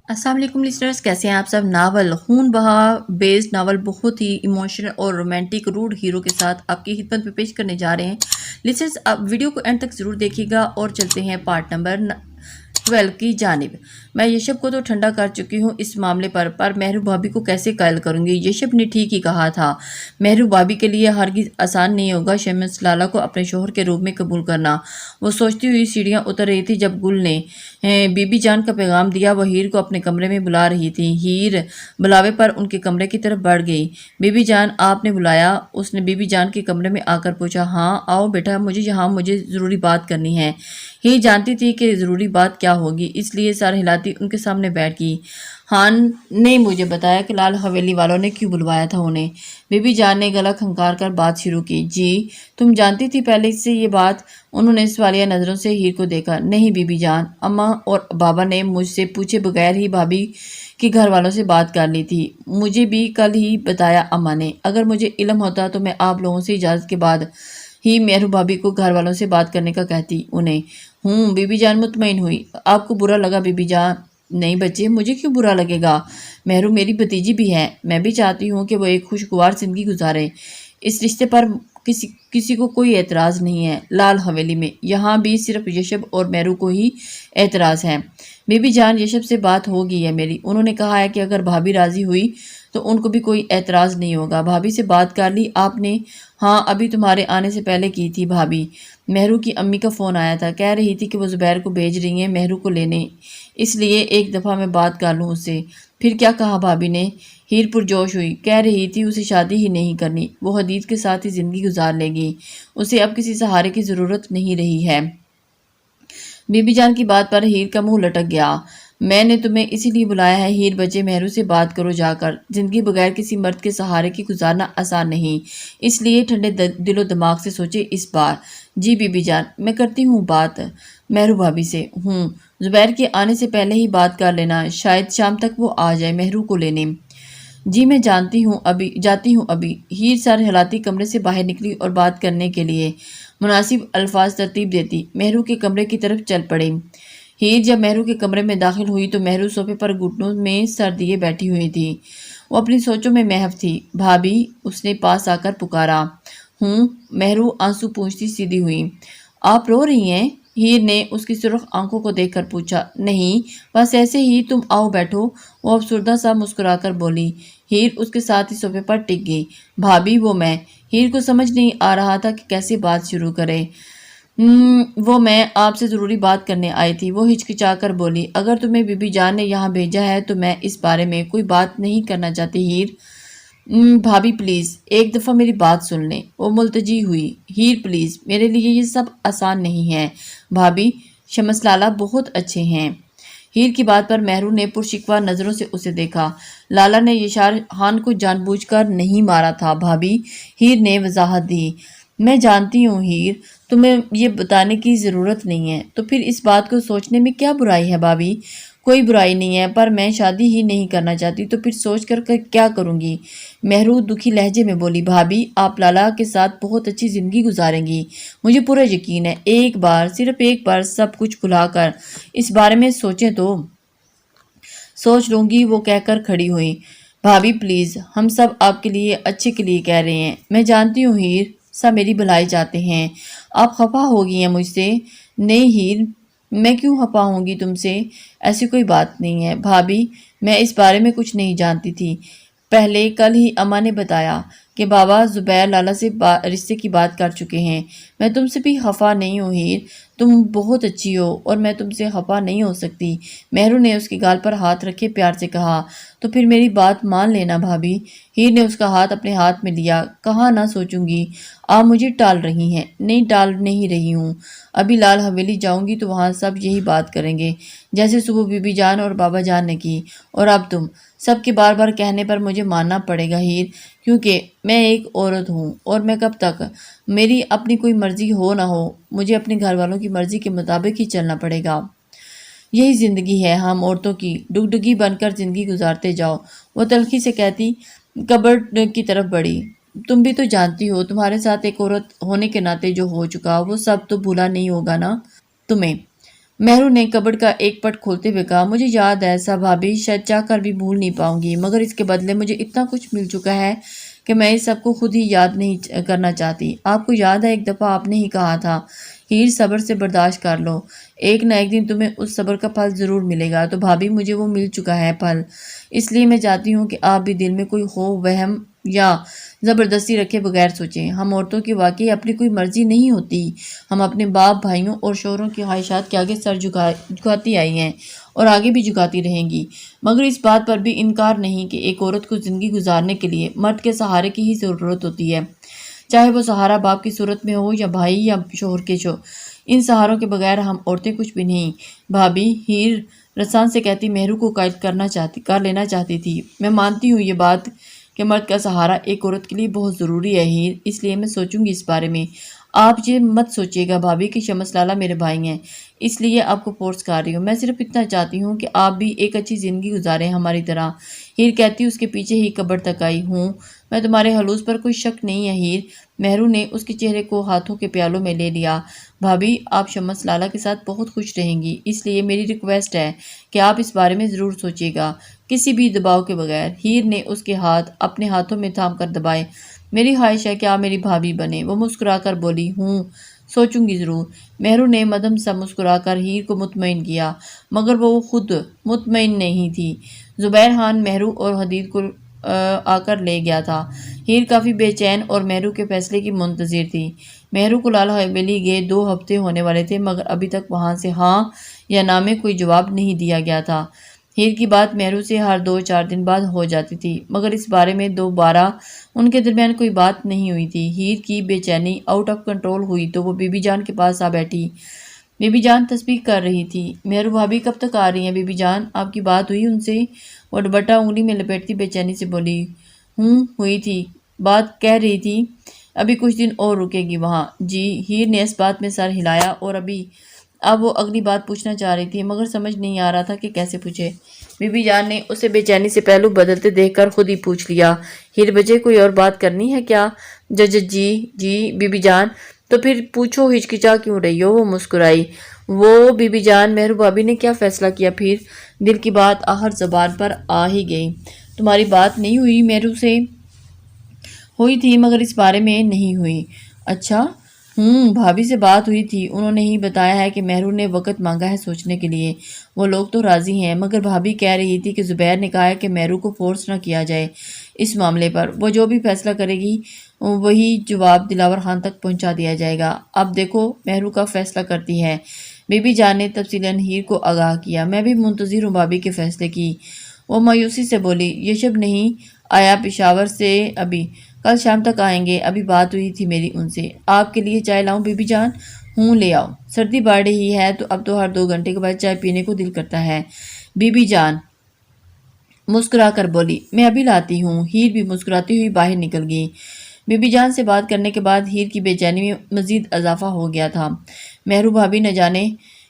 السلام علیکم لسنرز، کیسے ہیں آپ سب؟ ناول خون بہا بیسڈ ناول بہت ہی ایموشنل اور رومانٹک روڈ ہیرو کے ساتھ آپ کی خدمت میں پیش کرنے جا رہے ہیں۔ لسنرز، آپ ویڈیو کو اینڈ تک ضرور دیکھیے گا اور چلتے ہیں پارٹ نمبر 12 کی جانب۔ میں یشب کو تو ٹھنڈا کر چکی ہوں اس معاملے پر مہرو بھابی کو کیسے قائل کروں گی؟ یشب نے ٹھیک ہی کہا تھا، مہرو بھابی کے لیے ہرگز آسان نہیں ہوگا شمس لالہ کو اپنے شوہر کے روپ میں قبول کرنا۔ وہ سوچتی ہوئی سیڑھیاں اتر رہی تھی جب گل نے بی بی جان کا پیغام دیا۔ وہ ہیر کو اپنے کمرے میں بلا رہی تھی۔ ہیر بلاوے پر ان کے کمرے کی طرف بڑھ گئی۔ بی بی جان، آپ نے بلایا؟ اس نے بی بی جان کے کمرے میں آ کر پوچھا۔ ہاں آؤ بیٹا، مجھے ضروری بات کرنی ہے۔ ہیر جانتی تھی کہ ضروری بات کیا ہوگی، اس لیے سر ہلاتی ان کے سامنے بیٹھ گئی۔ خان نے مجھے بتایا کہ لال حویلی والوں نے کیوں بلوایا تھا انہیں۔ بی بی جان نے گلا کھنکار کر بات شروع کی۔ جی تم جانتی تھی پہلے سے یہ بات؟ انہوں نے سوالیہ نظروں سے ہیر کو دیکھا۔ نہیں بی بی جان، اماں اور بابا نے مجھ سے پوچھے بغیر ہی بھابی کے گھر والوں سے بات کر لی تھی۔ مجھے بھی کل ہی بتایا اماں نے۔ اگر مجھے علم ہوتا تو میں آپ لوگوں سے اجازت کے بعد ہی مہرو بھابی کو گھر والوں سے بات کرنے کا کہتی انہیں۔ بی بی جان مطمئن ہوئی۔ آپ کو برا لگا بی بی جان؟ نہیں بچے، مجھے کیوں برا لگے گا؟ مہرو میری بھتیجی بھی ہے، میں بھی چاہتی ہوں کہ وہ ایک خوشگوار زندگی گزارے۔ اس رشتے پر کسی کو کوئی اعتراض نہیں ہے لال حویلی میں، یہاں بھی صرف یشب اور مہرو کو ہی اعتراض ہے۔ بی بی جان، یشب سے بات ہو گئی ہے میری، انہوں نے کہا ہے کہ اگر بھابی راضی ہوئی تو ان کو بھی کوئی اعتراض نہیں ہوگا۔ بھابی سے بات کر لی آپ نے؟ ہاں ابھی تمہارے آنے سے پہلے کی تھی بھابی۔ مہرو کی امی کا فون آیا تھا، کہہ رہی تھی کہ وہ زبیر کو بھیج رہی ہیں مہرو کو لینے، اس لیے ایک دفعہ میں بات کر لوں اس سے۔ پھر کیا کہا بھابی نے؟ ہیر پرجوش ہوئی، کہہ رہی تھی اسے شادی ہی نہیں کرنی، وہ حدید کے ساتھ ہی زندگی گزار لے گی، اسے اب کسی سہارے کی ضرورت نہیں رہی ہے۔ بی بی جان کی بات پر ہیر کا منہ لٹک گیا۔ میں نے تمہیں اسی لیے بلایا ہے ہیر بچے، مہرو سے بات کرو جا کر۔ زندگی بغیر کسی مرد کے سہارے کی گزارنا آسان نہیں، اس لیے ٹھنڈے دل و دماغ سے سوچے اس بار۔ جی بی بی جان، میں کرتی ہوں بات مہرو بھابی سے۔ زبیر کے آنے سے پہلے ہی بات کر لینا، شاید شام تک وہ آ جائے مہرو کو لینے۔ جی میں جاتی ہوں ابھی۔ ہیر سر ہلاتی کمرے سے باہر نکلی اور بات کرنے کے لیے مناسب الفاظ ترتیب دیتی مہرو کے کمرے کی طرف چل پڑی۔ ہیر جب مہرو کے کمرے میں داخل ہوئی تو مہرو صوفے پر گھٹنوں میں سر دیے بیٹھی ہوئی تھی، وہ اپنی سوچوں میں محو تھی۔ بھابی، اس نے پاس آ کر پکارا۔ مہرو آنسو پوچھتی سیدھی ہوئی۔ آپ رو رہی ہیں؟ ہیر نے اس کی سرخ آنکھوں کو دیکھ کر پوچھا۔ نہیں بس ایسے ہی، تم آؤ بیٹھو، وہ افسردہ سا مسکرا کر بولی۔ ہیر اس کے ساتھ ہی صوفے پر ٹک گئی۔ بھابی وہ میں، ہیر کو سمجھ نہیں آ رہا تھا کہ کیسے بات شروع کرے۔ وہ میں آپ سے ضروری بات کرنے آئی تھی، وہ ہچکچا کر بولی۔ اگر تمہیں بی بی جان نے یہاں بھیجا ہے تو میں اس بارے میں کوئی بات نہیں کرنا چاہتی ہیر۔ بھابی پلیز ایک دفعہ میری بات سن لیں، وہ ملتجی ہوئی۔ ہیر پلیز، میرے لیے یہ سب آسان نہیں ہے بھابی، شمس لالہ بہت اچھے ہیں۔ ہیر کی بات پر مہرو نے پرشکوہ نظروں سے اسے دیکھا۔ لالا نے یشار خان کو جان بوجھ کر نہیں مارا تھا بھابی، ہیر نے وضاحت دی۔ میں جانتی ہوں ہیر، تمہیں یہ بتانے کی ضرورت نہیں ہے، تو پھر اس بات کو سوچنے میں کیا برائی ہے بھابی؟ کوئی برائی نہیں ہے، پر میں شادی ہی نہیں کرنا چاہتی تو پھر سوچ کر کیا کروں گی؟ مہرو دکھی لہجے میں بولی۔ بھابی، آپ لالا کے ساتھ بہت اچھی زندگی گزاریں گی، مجھے پورا یقین ہے۔ ایک بار، صرف ایک بار سب کچھ بھلا کر اس بارے میں سوچیں تو۔ سوچ لوں گی، وہ کہہ کر کھڑی ہوئی۔ بھابی پلیز، ہم سب آپ کے لیے اچھے کے لیے کہہ رہے ہیں، میں جانتی ہوں ہیر، سب میری بھلائی چاہتے ہیں۔ آپ خفا ہو گئی ہیں مجھ سے؟ نہیں ہیر، میں کیوں خفا ہوں گی تم سے؟ ایسی کوئی بات نہیں ہے بھابی، میں اس بارے میں کچھ نہیں جانتی تھی، پہلے کل ہی اماں نے بتایا کہ بابا زبیر لالا سے رشتے کی بات کر چکے ہیں۔ میں تم سے بھی خفا نہیں ہوں ہیر، تم بہت اچھی ہو اور میں تم سے خفا نہیں ہو سکتی۔ مہرو نے اس کے گال پر ہاتھ رکھے پیار سے کہا۔ تو پھر میری بات مان لینا بھابی۔ ہیر نے اس کا ہاتھ اپنے ہاتھ میں لیا۔ کہاں نہ سوچوں گی، آپ مجھے ٹال رہی ہیں۔ نہیں ٹال نہیں رہی ہوں، ابھی لال حویلی جاؤں گی تو وہاں سب یہی بات کریں گے جیسے صبح بی بی جان اور بابا جان نے کی، اور اب تم سب کے بار بار کہنے پر مجھے ماننا پڑے گا ہیر، کیونکہ میں ایک عورت ہوں اور میں کب تک میری اپنی کوئی مرضی ہو نہ ہو، مجھے اپنے گھر والوں کی مرضی کے مطابق ہی چلنا پڑے گا۔ یہی زندگی ہے ہم عورتوں کی، ڈگڈگی بن کر زندگی گزارتے جاؤ، وہ تلخی سے کہتی کبرڈ کی طرف بڑھی۔ تم بھی تو جانتی ہو، تمہارے ساتھ ایک عورت ہونے کے ناطے جو ہو چکا وہ سب تو بھولا نہیں ہوگا نا تمہیں؟ مہرو نے کبڈ کا ایک پٹ کھولتے ہوئے کہا، مجھے یاد ہے ایسا بھابھی، شاید چاہ کر بھی بھول نہیں پاؤں گی، مگر اس کے بدلے مجھے اتنا کچھ مل چکا ہے کہ میں اس سب کو خود ہی یاد نہیں کرنا چاہتی۔ آپ کو یاد ہے ایک دفعہ آپ نے ہی کہا تھا، ہیر صبر سے برداشت کر لو، ایک نہ ایک دن تمہیں اس صبر کا پھل ضرور ملے گا۔ تو بھابھی مجھے وہ مل چکا ہے پھل، اس لیے میں چاہتی ہوں کہ آپ بھی دل میں کوئی خوف، وہم یا زبردستی رکھے بغیر سوچیں۔ ہم عورتوں کی واقعی اپنی کوئی مرضی نہیں ہوتی، ہم اپنے باپ، بھائیوں اور شوہروں کی خواہشات کے آگے سر جھکاتی آئی ہیں اور آگے بھی جھکاتی رہیں گی، مگر اس بات پر بھی انکار نہیں کہ ایک عورت کو زندگی گزارنے کے لیے مرد کے سہارے کی ہی ضرورت ہوتی ہے، چاہے وہ سہارا باپ کی صورت میں ہو یا بھائی یا شوہر کے ان سہاروں کے بغیر ہم عورتیں کچھ بھی نہیں۔ بھابھی، ہیر رسان سے کہتی مہرو کو قائد کر لینا چاہتی تھی۔ میں مانتی ہوں یہ بات کہ مرد کا سہارا ایک عورت کے لیے بہت ضروری ہے ہیر، اس لیے میں سوچوں گی اس بارے میں۔ آپ یہ مت سوچیے گا بھابھی کہ شمس لالہ میرے بھائی ہیں، اس لیے آپ کو فورس کر رہی ہوں، میں صرف اتنا چاہتی ہوں کہ آپ بھی ایک اچھی زندگی گزاریں ہماری طرح۔ ہیر کہتی اس کے پیچھے ہی قبر تک آئی ہوں، میں تمہارے حلوص پر کوئی شک نہیں ہے ہیر۔ مہرو نے اس کے چہرے کو ہاتھوں کے پیالوں میں لے لیا۔ بھابھی، آپ شمس لالہ کے ساتھ بہت خوش رہیں گی، اس لیے میری ریکویسٹ ہے کہ آپ اس بارے میں ضرور سوچیے گا، کسی بھی دباؤ کے بغیر۔ ہیر نے اس کے ہاتھ اپنے ہاتھوں میں تھام کر دبائے۔ میری خواہش ہے کہ آپ میری بھابھی بنیں، وہ مسکرا کر بولی۔ ہوں، سوچوں گی ضرور۔ مہرو نے مدھم سا مسکرا کر ہیر کو مطمئن کیا، مگر وہ خود مطمئن نہیں تھی۔ زبیر خان مہرو اور حدید کو آ کر لے گیا تھا۔ ہیر کافی بے چین اور مہرو کے فیصلے کی منتظر تھی۔ مہرو کو لال حویلی گئے 2 ہفتے ہونے والے تھے، مگر ابھی تک وہاں سے ہاں یا نہ میں کوئی جواب نہیں دیا گیا تھا۔ ہیر کی بات مہرو سے ہر 2-4 دن بعد ہو جاتی تھی، مگر اس بارے میں دوبارہ ان کے درمیان کوئی بات نہیں ہوئی تھی۔ ہیر کی بے چینی آؤٹ آف کنٹرول ہوئی تو وہ بی بی جان کے پاس آ بیٹھی۔ بی بی جان تسبیح کر رہی تھی۔ مہرو بھابھی کب تک آ رہی ہیں بی بی جان؟ آپ کی بات ہوئی ان سے؟ وہ دوپٹہ انگلی میں لپیٹتی بے چینی سے بولی۔ ہوئی تھی، بات کہہ رہی تھی ابھی کچھ دن اور رکے گی وہاں۔ جی، ہیر نے اس بات میں سر ہلایا اور اب وہ اگلی بات پوچھنا چاہ رہی تھی، مگر سمجھ نہیں آ رہا تھا کہ کیسے پوچھے۔ بی بی جان نے اسے بے چینی سے پہلو بدلتے دیکھ کر خود ہی پوچھ لیا، ہیر بجے کوئی اور بات کرنی ہے کیا؟ جی بی بی جان۔ تو پھر پوچھو، ہچکچا کیوں رہی ہو؟ وہ مسکرائی۔ وہ بی بی جان، مہرو بھابھی نے کیا فیصلہ کیا پھر؟ دل کی بات آخر زبان پر آ ہی گئی۔ تمہاری بات نہیں ہوئی مہرو سے؟ ہوئی تھی، مگر اس بارے میں نہیں ہوئی۔ اچھا، بھابھی سے بات ہوئی تھی، انہوں نے ہی بتایا ہے کہ مہرو نے وقت مانگا ہے سوچنے کے لیے۔ وہ لوگ تو راضی ہیں، مگر بھابھی کہہ رہی تھی کہ زبیر نے کہا ہے کہ مہرو کو فورس نہ کیا جائے اس معاملے پر، وہ جو بھی فیصلہ کرے گی وہی جواب دلاور خان تک پہنچا دیا جائے گا۔ اب دیکھو مہرو کا فیصلہ کرتی ہے۔ بی بی جان نے تفصیلاً ہیر کو آگاہ کیا۔ میں بھی منتظر ہوں بھابھی کے فیصلے کی۔ وہ مایوسی سے بولی۔ یشب نہیں آیا پشاور سے ابھی، کل شام تک آئیں گے، ابھی بات ہوئی تھی میری ان سے۔ آپ کے لیے چائے لاؤں بی بی جان؟ لے آؤ، سردی بڑھ رہی ہے تو اب تو ہر 2 گھنٹے کے بعد چائے پینے کو دل کرتا ہے۔ بی بی جان مسکرا کر بولی، میں ابھی لاتی ہوں۔ ہیر بھی مسکراتی ہوئی باہر نکل گئی۔ بی بی جان سے بات کرنے کے بعد ہیر کی بے چینی میں مزید اضافہ ہو گیا تھا۔ مہرو بھابھی نہ جانے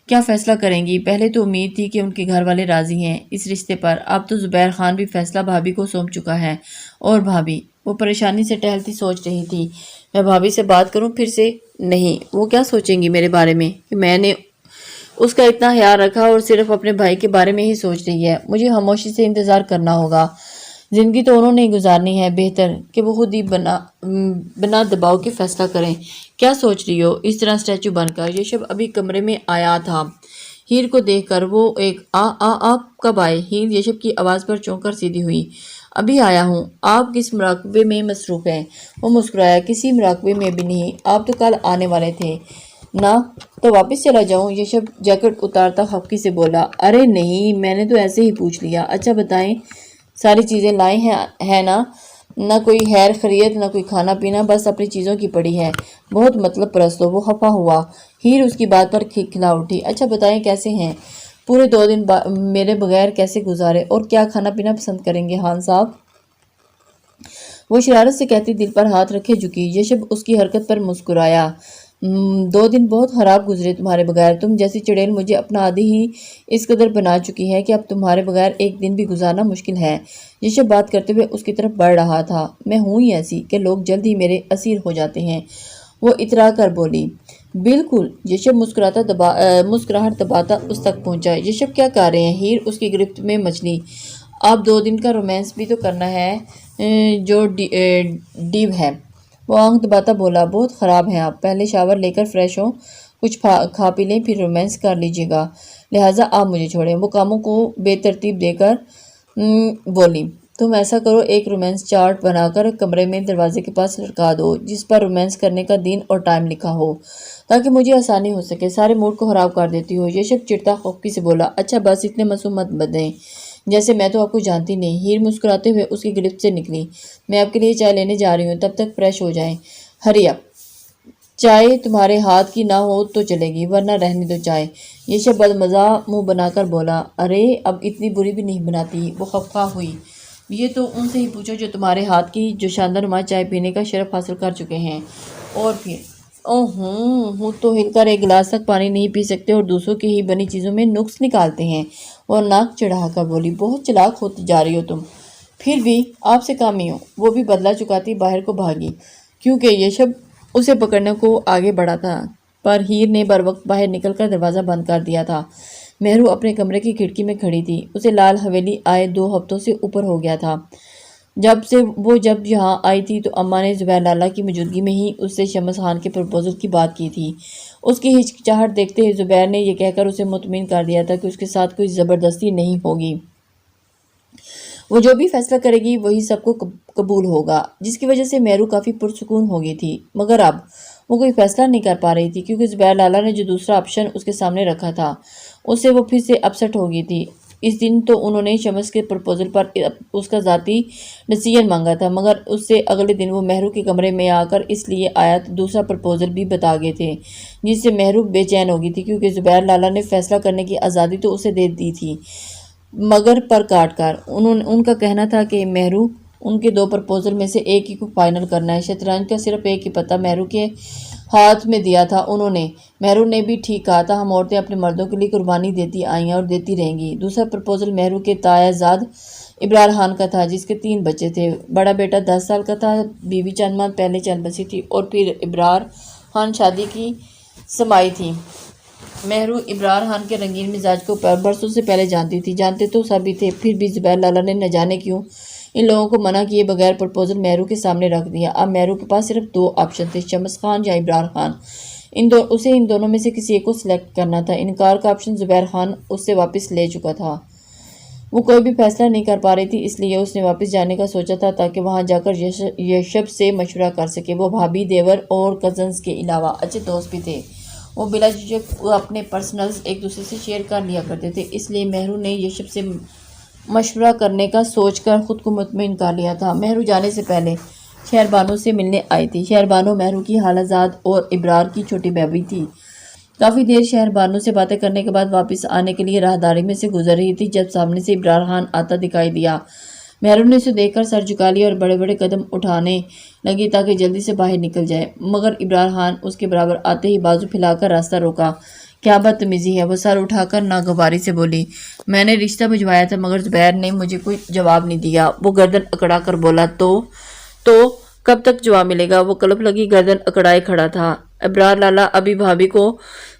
کیا فیصلہ کریں گی۔ پہلے تو امید تھی کہ ان کے گھر والے راضی ہیں اس رشتے پر، اب تو زبیر خان بھی فیصلہ بھابھی کو سونپ چکا ہے۔ اور بھابھی؟ وہ پریشانی سے ٹہلتی سوچ رہی تھی۔ میں بھابھی سے بات کروں پھر سے؟ نہیں، وہ کیا سوچیں گی میرے بارے میں کہ میں نے اس کا اتنا خیال رکھا اور صرف اپنے بھائی کے بارے میں ہی سوچ رہی ہے۔ مجھے خاموشی سے انتظار کرنا ہوگا، زندگی تو انہوں نے ہی گزارنی ہے، بہتر کہ وہ خود ہی بنا دباؤ کے فیصلہ کریں۔ کیا سوچ رہی ہو اس طرح اسٹیچو بن کر؟ یشب ابھی کمرے میں آیا تھا، ہیر کو دیکھ کر وہ ایک آپ کب آئے؟ ہیر یشب کی آواز پر چونک کر سیدھی ہوئی۔ ابھی آیا ہوں۔ آپ کس مراقبے میں مصروف ہیں؟ وہ مسکرایا۔ کسی مراقبے میں بھی نہیں، آپ تو کل آنے والے تھے نا، تو واپس چلا جاؤں؟ یشب جیکٹ اتارتا خفگی سے بولا۔ ارے نہیں، میں نے تو ایسے ہی پوچھ لیا۔ اچھا بتائیں، ساری چیزیں لائے ہیں نا؟ نہ کوئی خیر خیریت، نہ کوئی کھانا پینا، بس اپنی چیزوں کی پڑی ہے۔ بہت مطلب پرست ہو۔ وہ خفا ہوا۔ ہیر اس کی بات پر کھلکھلا اٹھی۔ اچھا بتائیں کیسے ہیں؟ پورے 2 دن میرے بغیر کیسے گزارے اور کیا کھانا پینا پسند کریں گے خان صاحب؟ وہ شرارت سے کہتی دل پر ہاتھ رکھے جھکی۔ یشب اس کی حرکت پر مسکرایا۔ 2 دن بہت خراب گزرے تمہارے بغیر، تم جیسی چڑیل مجھے اپنا عادی ہی اس قدر بنا چکی ہے کہ اب تمہارے بغیر ایک دن بھی گزارنا مشکل ہے۔ یشب بات کرتے ہوئے اس کی طرف بڑھ رہا تھا۔ میں ہوں ہی ایسی کہ لوگ جلد ہی میرے اسیر ہو جاتے ہیں، وہ اترا کر بولی۔ بالکل، یشب مسکراہٹ دباتا اس تک پہنچا۔ یشب کیا کر رہے ہیں؟ ہیر اس کی گرفت میں مچلی۔ آپ 2 دن کا رومانس بھی تو کرنا ہے جو ڈیو ہے۔ وہ آنکھ دباتا بولا، بہت خراب ہیں آپ، پہلے شاور لے کر فریش ہو، کچھ کھا پی لیں، پھر رومانس کر لیجیے گا، لہٰذا آپ مجھے چھوڑیں۔ وہ کاموں کو بے ترتیب دے کر بولی، تم ایسا کرو، ایک رومانس چارٹ بنا کر کمرے میں دروازے کے پاس لٹکا دو جس پر رومانس کرنے کا دن اور ٹائم لکھا ہو تاکہ مجھے آسانی ہو سکے۔ سارے موڈ کو خراب کر دیتی ہو۔ یشب چڑتا خوفی سے بولا، اچھا بس اتنے معصوم مت بنیں جیسے میں تو آپ کو جانتی نہیں۔ ہیر مسکراتے ہوئے اس کی گرفت سے نکلی، میں آپ کے لیے چائے لینے جا رہی ہوں، تب تک فریش ہو جائیں، ہری اپ۔ چائے تمہارے ہاتھ کی نہ ہو تو چلے گی ورنہ رہنے دو چائے۔ یشب بدمزہ منہ بنا کر بولا، ارے اب اتنی بری بھی نہیں بناتی۔ وہ خفا ہوئی، یہ تو ان سے ہی پوچھو جو تمہارے ہاتھ کی جو شاندار نما چائے پینے کا شرف حاصل کر چکے ہیں۔ اور پھر ہوں تو ہل کر ایک گلاس تک پانی نہیں پی سکتے اور دوسروں کی ہی بنی چیزوں میں نقص نکالتے ہیں۔ اور ناک چڑھا کر بولی، بہت چلاک ہوتی جا رہی ہو تم، پھر بھی آپ سے کام ہی ہو۔ وہ بھی بدلہ چکاتی باہر کو بھاگی کیونکہ یشب اسے پکڑنے کو آگے بڑھا تھا، پر ہیر نے بر وقت باہر نکل کر دروازہ بند کر دیا تھا۔ مہرو اپنے کمرے کی کھڑکی میں کھڑی تھی۔ اسے لال حویلی آئے 2 ہفتوں سے اوپر ہو گیا تھا جب یہاں آئی تھی تو اماں نے زبیر لالہ کی موجودگی میں ہی اس سے شمس خان کے پرپوزل کی بات کی تھی۔ اس کی ہچکچاہٹ دیکھتے ہی زبیر نے یہ کہہ کر اسے مطمئن کر دیا تھا کہ اس کے ساتھ کوئی زبردستی نہیں ہوگی، وہ جو بھی فیصلہ کرے گی وہی سب کو قبول ہوگا، جس کی وجہ سے مہرو کافی پرسکون ہو گئی تھی۔ مگر اب وہ کوئی فیصلہ نہیں کر پا رہی تھی کیونکہ زبیر لالہ نے جو دوسرا آپشن اس کے سامنے رکھا تھا اس سے وہ پھر سے اپسٹ ہو گئی تھی۔ اس دن تو انہوں نے شمس کے پرپوزل پر اس کا ذاتی ڈیسیژن مانگا تھا، مگر اس سے اگلے دن وہ مہرو کے کمرے میں آ کر اس لیے آیا تو دوسرا پرپوزل بھی بتا گئے تھے، جس سے مہرو بے چین ہو گئی تھی کیونکہ زبیر لالہ نے فیصلہ کرنے کی آزادی تو اسے دے دی تھی مگر پر کاٹ کر۔ ان کا کہنا تھا کہ مہرو ان کے 2 پرپوزل میں سے ایک ہی کو فائنل کرنا ہے۔ شطرنج کا صرف ایک ہی پتہ مہرو کے ہاتھ میں دیا تھا انہوں نے۔ مہرو نے بھی ٹھیک کہا تھا، ہم عورتیں اپنے مردوں کے لیے قربانی دیتی آئی ہیں اور دیتی رہیں گی۔ دوسرا پرپوزل مہرو کے تایا زاد ابرار خان کا تھا جس کے 3 بچے تھے۔ بڑا بیٹا 10 سال کا تھا، بیوی چند ماہ پہلے چل بسی تھی اور پھر ابرار خان شادی کی سمائی تھی۔ مہرو ابرار خان کے رنگین مزاج کو برسوں سے پہلے جانتی تھی، جانتے تو سبھی تھے، پھر بھی زبیر لالہ نے نہ جانے کیوں ان لوگوں کو منع کیے بغیر پرپوزل مہرو کے سامنے رکھ دیا۔ اب مہرو کے پاس صرف 2 آپشن تھے، شمس خان یا ابرار خان۔ اسے ان دونوں میں سے کسی ایک کو سلیکٹ کرنا تھا۔ انکار کا آپشن زبیر خان اس سے واپس لے چکا تھا۔ وہ کوئی بھی فیصلہ نہیں کر پا رہی تھی، اس لیے اس نے واپس جانے کا سوچا تھا تاکہ وہاں جا کر یشب سے مشورہ کر سکے۔ وہ بھابھی، دیور اور کزنز کے علاوہ اچھے دوست بھی تھے، وہ بلا جھجک اپنے پرسنلز ایک دوسرے سے شیئر کر لیا کرتے تھے، اس لیے مہرو نے یشب سے مشورہ کرنے کا سوچ کر خود کو مطمئن کر لیا تھا۔ مہرو جانے سے پہلے شہربانو سے ملنے آئی تھی۔ شہربانو مہرو کی خالہ زاد اور ابرار کی چھوٹی بیبی تھی۔ کافی دیر شہربانو سے باتیں کرنے کے بعد واپس آنے کے لیے راہداری میں سے گزر رہی تھی جب سامنے سے ابرار خان آتا دکھائی دیا۔ مہرو نے اسے دیکھ کر سر جھکا لیا اور بڑے بڑے قدم اٹھانے لگی تاکہ جلدی سے باہر نکل جائے، مگر ابرار خان اس کے برابر آتے ہی بازو پھیلا کر راستہ روکا۔ کیا بدتمیزی ہے، وہ سر اٹھا کر ناگواری سے بولی۔ میں نے رشتہ بھجوایا تھا مگر زبیر نے مجھے کوئی جواب نہیں دیا۔ وہ گردن اکڑا کر بولا، تو کب تک جواب ملے گا؟ وہ کلپ لگی گردن اکڑائے کھڑا تھا۔ ابرار لالہ، ابھی بھابھی کو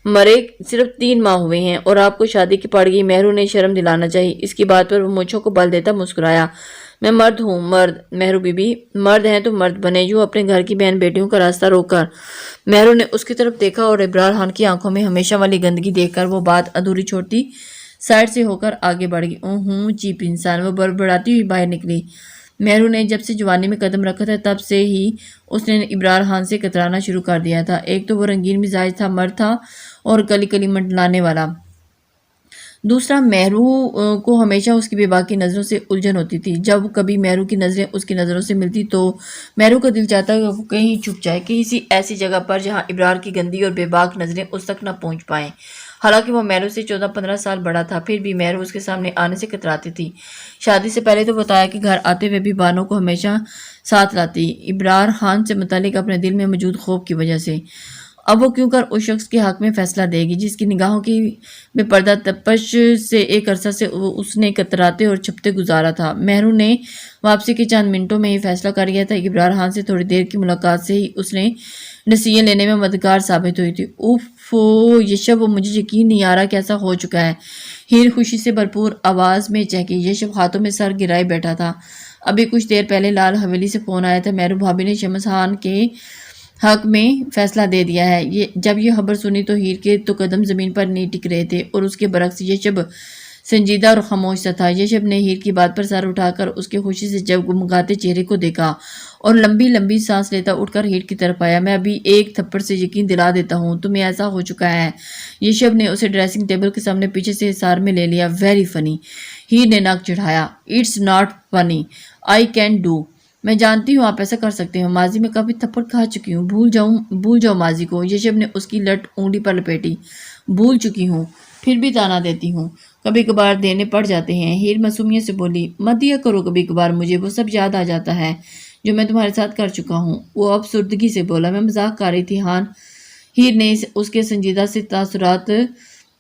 مرے صرف 3 ماہ ہوئے ہیں اور آپ کو شادی کی پڑ گئی، مہرو نے شرم دلانا چاہیے۔ اس کی بات پر وہ مونچھوں کو بل دیتا مسکرایا، میں مرد ہوں، مرد۔ مہرو بی بی، مرد ہیں تو مرد بنے، یوں اپنے گھر کی بہن بیٹیوں کا راستہ روک کر۔ مہرو نے اس کی طرف دیکھا اور ابرار خان کی آنکھوں میں ہمیشہ والی گندگی دیکھ کر وہ بات ادھوری چھوڑتی سائڈ سے ہو کر آگے بڑھ گئی۔ چیپ انسان، وہ بڑبڑاتی ہوئی باہر نکلی۔ مہرو نے جب سے جوانی میں قدم رکھا تھا تب سے ہی اس نے ابرار خان سے کترانا شروع کر دیا تھا۔ ایک تو وہ رنگین مزاج تھا، مرد تھا اور کلی کلی منڈلانے والا۔ دوسرا، مہرو کو ہمیشہ اس کی بے باک کی نظروں سے الجھن ہوتی تھی۔ جب کبھی مہرو کی نظریں اس کی نظروں سے ملتی تو مہرو کا دل چاہتا کہ وہ کہیں چھپ جائے، کسی ایسی جگہ پر جہاں ابرار کی گندی اور بے باک نظریں اس تک نہ پہنچ پائیں۔ حالانکہ وہ مہرو سے 14-15 سال بڑا تھا، پھر بھی مہرو اس کے سامنے آنے سے کتراتی تھی۔ شادی سے پہلے تو بتایا کہ گھر آتے ہوئے بھی بانو کو ہمیشہ ساتھ لاتی، ابرار خان سے متعلق اپنے دل میں موجود خوف کی وجہ سے۔ اب وہ کیوں کر اس شخص کے حق میں فیصلہ دے گی جس کی نگاہوں کی بے پردہ تپش سے ایک عرصہ سے اس نے کتراتے اور چھپتے گزارا تھا۔ مہرو نے واپسی کے چند منٹوں میں ہی فیصلہ کر لیا تھا۔ ابرار خان سے تھوڑی دیر کی ملاقات سے ہی اس نے ڈیسیژن لینے میں مددگار ثابت ہوئی تھی۔ اوفو، یہ شب مجھے یقین نہیں آ رہا کیسا ہو چکا ہے، ہیر خوشی سے بھرپور آواز میں چہکی۔ یہ شب ہاتھوں میں سر گرائے بیٹھا تھا۔ ابھی کچھ دیر پہلے لال حویلی سے فون آیا تھا، مہرو بھابی نے شمس خان کے حق میں فیصلہ دے دیا ہے۔ جب یہ خبر سنی تو ہیر کے تو قدم زمین پر نہیں ٹک رہے تھے اور اس کے برعکس یہ شب سنجیدہ اور خاموش سا تھا۔ یہ شب نے ہیر کی بات پر سر اٹھا کر اس کے خوشی سے جگمگاتے چہرے کو دیکھا اور لمبی لمبی سانس لیتا اٹھ کر ہیر کی طرف آیا۔ میں ابھی ایک تھپڑ سے یقین دلا دیتا ہوں تمہیں ایسا ہو چکا ہے۔ یہ شب نے اسے ڈریسنگ ٹیبل کے سامنے پیچھے سے حصار میں لے لیا۔ ویری فنی، ہیر نے ناک چڑھایا۔ اٹس ناٹ فنی، آئی کین ڈو۔ میں جانتی ہوں آپ ایسا کر سکتے ہو، ماضی میں کافی تھپڑ کھا چکی ہوں، بھول جاؤ ماضی کو۔ یہ شب نے اس کی لٹ انگلی پر لپیٹی۔ بھول چکی ہوں، پھر بھی تانا دیتی ہوں، کبھی کبھار دینے پڑ جاتے ہیں۔ ہیر معصومیت سے بولی، مت دیا کرو کبھی کبھار، مجھے وہ سب یاد آ جاتا ہے جو میں تمہارے ساتھ کر چکا ہوں۔ وہ افسردگی سے بولا، میں مذاق کر رہی تھی ہان۔ ہیر نے اس کے سنجیدہ سے تاثرات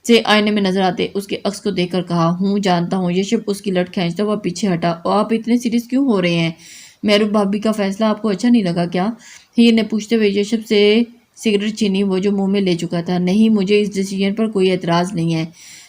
سے آئینے میں نظر آتے اس کے عکس کو دیکھ کر کہا، ہوں جانتا ہوں۔ یہ شب اس کی لٹ کھینچتا ہوا پیچھے ہٹا۔ آپ اتنے سیریس کیوں ہو رہے ہیں؟ مہرو بھابی کا فیصلہ آپ کو اچھا نہیں لگا کیا؟ ہیر نے پوچھتے ہوئے یہ شب سے سگریٹ چھینی وہ جو منہ میں لے چکا تھا۔ نہیں، مجھے اس ڈیسیژن پر کوئی اعتراض نہیں ہے،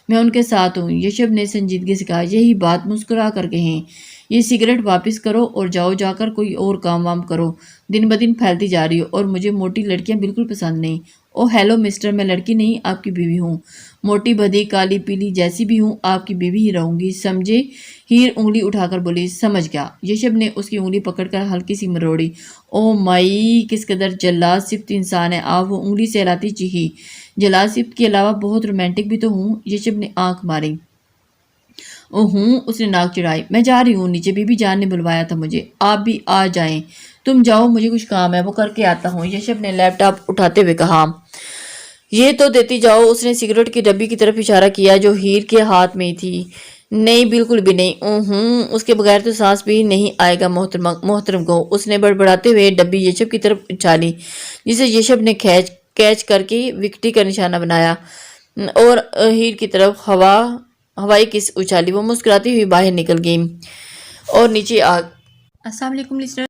میں ان کے ساتھ ہوں۔ یہ شب نے سنجیدگی سے کہا، یہی بات مسکرا کر کہیں۔ یہ سگریٹ واپس کرو اور جاؤ، جا کر کوئی اور کام وام کرو، دن بدن پھیلتی جا رہی ہو اور مجھے موٹی لڑکیاں بالکل پسند نہیں۔ او ہیلو مسٹر، میں لڑکی نہیں آپ کی بیوی ہوں، موٹی بھدی کالی پیلی جیسی بھی ہوں آپ کی بیوی ہی رہوں گی، سمجھے؟ ہیر انگلی اٹھا کر بولی، سمجھ گیا۔ یہ شب نے اس کی انگلی پکڑ کر ہلکی سی مروڑی۔ او مائی، کس قدر جلاد صفت انسان ہے آپ، وہ انگلی سے ہلاتی چیخی۔ جلاد صفت کے علاوہ بہت رومانٹک بھی تو ہوں۔ یہ شب نے آنکھ ماری۔ او ہوں، اس نے ناک چڑھائی۔ میں جا رہی ہوں نیچے، بی بی جان نے بلوایا تھا مجھے۔ آپ بھی آ جائیں، تم جاؤ، مجھے کچھ کام ہے وہ کر کے آتا ہوں۔ یہ شب نے لیپ ٹاپ اٹھاتے ہوئے کہا، یہ تو دیتی جاؤ۔ اس نے سگریٹ کی ڈبی کی طرف اشارہ کیا جو ہیر کے ہاتھ میں تھی۔ نہیں، بالکل بھی نہیں۔ اس کے بغیر تو سانس بھی نہیں آئے گا محترم کو۔ اس نے بڑبڑاتے ہوئے ڈبی یشب کی طرف اچھالی جسے یشب نے کیچ کر کے وکٹی کا نشانہ بنایا اور ہیر کی طرف ہوائی کس اچھالی۔ وہ مسکراتی ہوئی باہر نکل گئی اور نیچے آ۔ السلام علیکم لسنر۔